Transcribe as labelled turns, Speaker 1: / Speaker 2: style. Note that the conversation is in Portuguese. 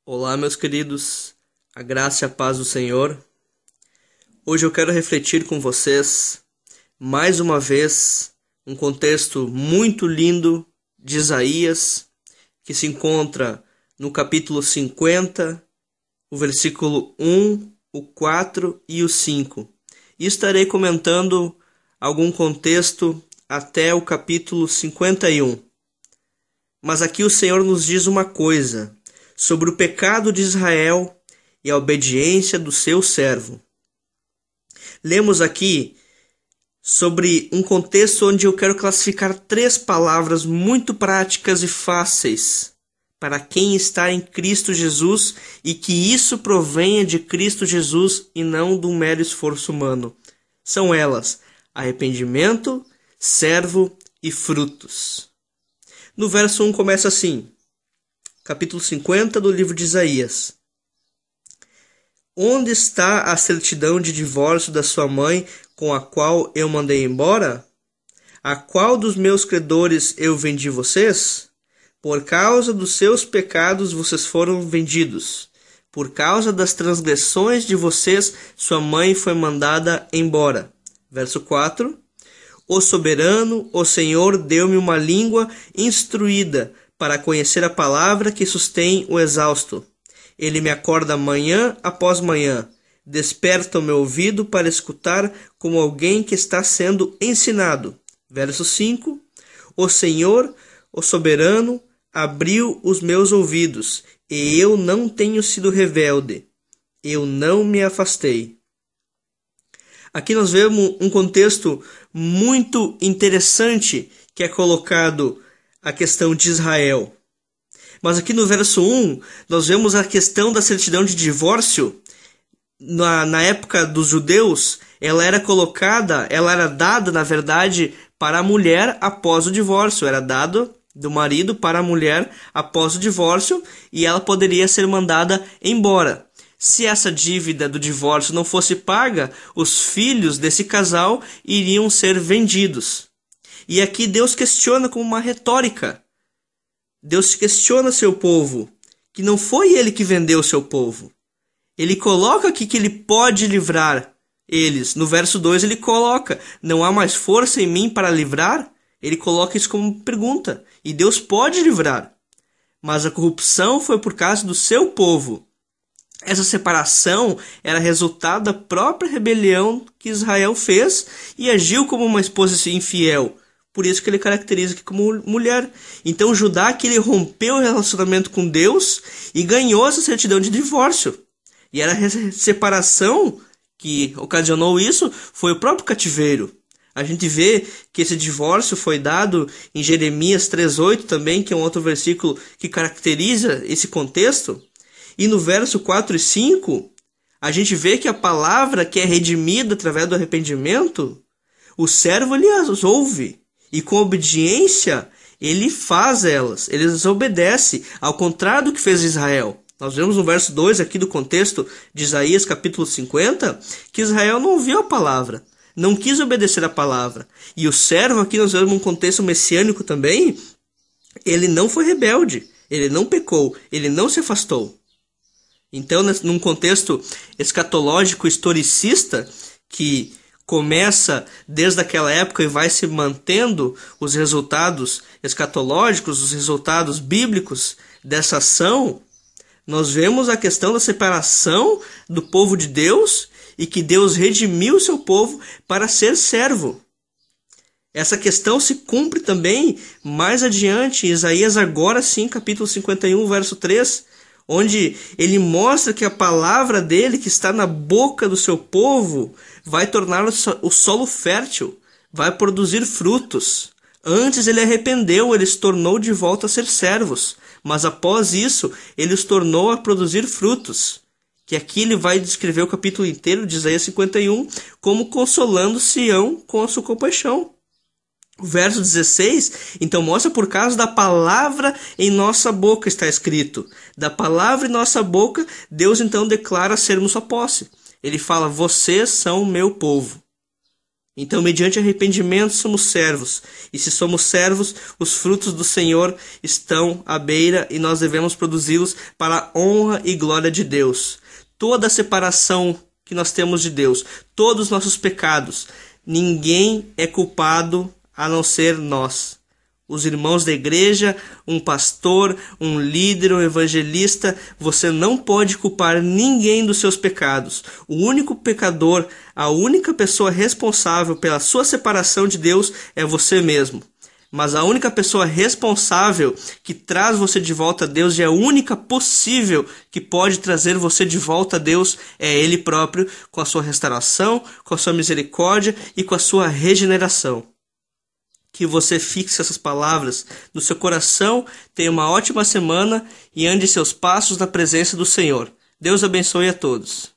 Speaker 1: Olá, meus queridos, a graça e a paz do Senhor. Hoje eu quero refletir com vocês, mais uma vez, um contexto muito lindo de Isaías, que se encontra no capítulo 50, o versículo 1, o 4 e o 5. E estarei comentando algum contexto até o capítulo 51. Mas aqui o Senhor nos diz uma coisa sobre o pecado de Israel e a obediência do seu servo. Lemos aqui sobre um contexto onde eu quero classificar 3 palavras muito práticas e fáceis para quem está em Cristo Jesus e que isso provenha de Cristo Jesus e não do mero esforço humano. São elas: arrependimento, servo e frutos. No verso 1 começa assim: capítulo 50 do livro de Isaías. Onde está a certidão de divórcio da sua mãe, com a qual eu mandei embora? A qual dos meus credores eu vendi vocês? Por causa dos seus pecados vocês foram vendidos. Por causa das transgressões de vocês, sua mãe foi mandada embora. Verso 4. O soberano, o Senhor, deu-me uma língua instruída, para conhecer a palavra que sustém o exausto. Ele me acorda manhã após manhã, desperta o meu ouvido para escutar como alguém que está sendo ensinado. Verso 5. O Senhor, o soberano, abriu os meus ouvidos, e eu não tenho sido rebelde. Eu não me afastei. Aqui nós vemos um contexto muito interessante que é colocado a questão de Israel. Mas aqui no verso 1, nós vemos a questão da certidão de divórcio. Na época dos judeus, ela era dada, na verdade, para a mulher após o divórcio. Era dado do marido para a mulher após o divórcio e ela poderia ser mandada embora. Se essa dívida do divórcio não fosse paga, os filhos desse casal iriam ser vendidos. E aqui Deus questiona com uma retórica. Deus questiona seu povo, que não foi ele que vendeu seu povo. Ele coloca aqui que ele pode livrar eles. No verso 2 ele coloca: não há mais força em mim para livrar? Ele coloca isso como pergunta. E Deus pode livrar. Mas a corrupção foi por causa do seu povo. Essa separação era resultado da própria rebelião que Israel fez e agiu como uma esposa infiel. Por isso que ele caracteriza aqui como mulher. Então Judá, que ele rompeu o relacionamento com Deus e ganhou essa certidão de divórcio. E era a separação que ocasionou isso, foi o próprio cativeiro. A gente vê que esse divórcio foi dado em Jeremias 3:8 também, que é um outro versículo que caracteriza esse contexto. E no verso 4 e 5, a gente vê que a palavra que é redimida através do arrependimento, o servo ele as ouve. E com obediência, ele faz elas, ele as obedece, ao contrário do que fez Israel. Nós vemos no verso 2 aqui do contexto de Isaías capítulo 50, que Israel não ouviu a palavra, não quis obedecer a palavra. E o servo aqui nós vemos um contexto messiânico também, ele não foi rebelde, ele não pecou, ele não se afastou. Então, num contexto escatológico historicista, que começa desde aquela época e vai se mantendo os resultados escatológicos, os resultados bíblicos dessa ação, nós vemos a questão da separação do povo de Deus e que Deus redimiu o seu povo para ser servo. Essa questão se cumpre também mais adiante em Isaías, agora sim, capítulo 51, verso 3, onde ele mostra que a palavra dele, que está na boca do seu povo, vai tornar o solo fértil, vai produzir frutos. Antes ele arrependeu, ele se tornou de volta a ser servos, mas após isso ele os tornou a produzir frutos. Que aqui ele vai descrever o capítulo inteiro de Isaías 51 como consolando Sião com a sua compaixão. O verso 16, então, mostra por causa da palavra em nossa boca, está escrito. Da palavra em nossa boca, Deus então declara sermos sua posse. Ele fala: vocês são o meu povo. Então, mediante arrependimento, somos servos. E se somos servos, os frutos do Senhor estão à beira e nós devemos produzi-los para a honra e glória de Deus. Toda a separação que nós temos de Deus, todos os nossos pecados, ninguém é culpado a não ser nós. Os irmãos da igreja, um pastor, um líder, um evangelista, você não pode culpar ninguém dos seus pecados. O único pecador, a única pessoa responsável pela sua separação de Deus é você mesmo. Mas a única pessoa responsável que traz você de volta a Deus e a única possível que pode trazer você de volta a Deus é Ele próprio, com a sua restauração, com a sua misericórdia e com a sua regeneração. Que você fixe essas palavras no seu coração, tenha uma ótima semana e ande seus passos na presença do Senhor. Deus abençoe a todos.